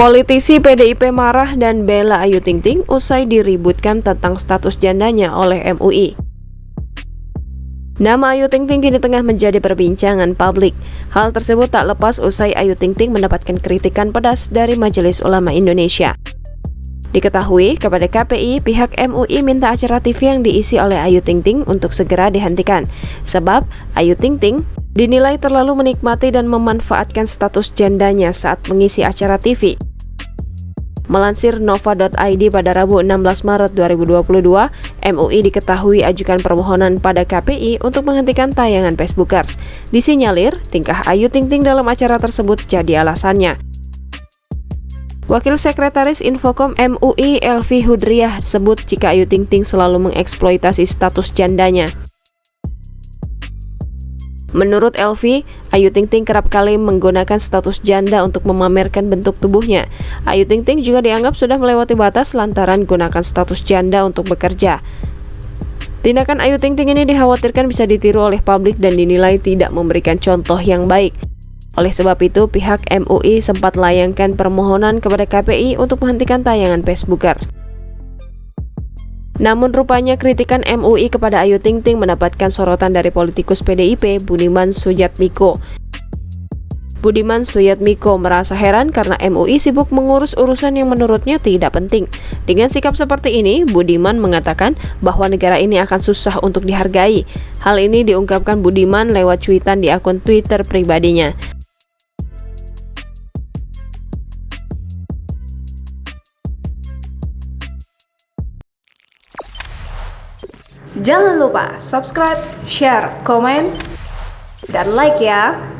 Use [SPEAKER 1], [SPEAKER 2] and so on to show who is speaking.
[SPEAKER 1] Politisi PDIP marah dan bela Ayu Ting Ting usai diributkan tentang status jandanya oleh MUI. Nama Ayu Ting Ting kini tengah menjadi perbincangan publik. Hal tersebut tak lepas usai Ayu Ting Ting mendapatkan kritikan pedas dari Majelis Ulama Indonesia. Diketahui, kepada KPI, pihak MUI minta acara TV yang diisi oleh Ayu Ting Ting untuk segera dihentikan, sebab Ayu Ting Ting dinilai terlalu menikmati dan memanfaatkan status jandanya saat mengisi acara TV. Melansir Nova.id pada Rabu 16 Maret 2022, MUI diketahui ajukan permohonan pada KPI untuk menghentikan tayangan Facebookers. Disinyalir, tingkah Ayu Ting Ting dalam acara tersebut jadi alasannya. Wakil Sekretaris Infokom MUI Elvi Hudriah sebut jika Ayu Ting Ting selalu mengeksploitasi status jandanya. Menurut Elvi, Ayu Ting Ting kerap kali menggunakan status janda untuk memamerkan bentuk tubuhnya. Ayu Ting Ting juga dianggap sudah melewati batas lantaran gunakan status janda untuk bekerja. Tindakan Ayu Ting Ting ini dikhawatirkan bisa ditiru oleh publik dan dinilai tidak memberikan contoh yang baik. Oleh sebab itu, pihak MUI sempat layangkan permohonan kepada KPI untuk menghentikan tayangan Facebookers. Namun rupanya kritikan MUI kepada Ayu Ting Ting mendapatkan sorotan dari politikus PDIP Budiman Sujatmiko. Budiman Sujatmiko merasa heran karena MUI sibuk mengurus urusan yang menurutnya tidak penting. Dengan sikap seperti ini, Budiman mengatakan bahwa negara ini akan susah untuk dihargai. Hal ini diungkapkan Budiman lewat cuitan di akun Twitter pribadinya.
[SPEAKER 2] Jangan lupa subscribe, share, komen, dan like ya!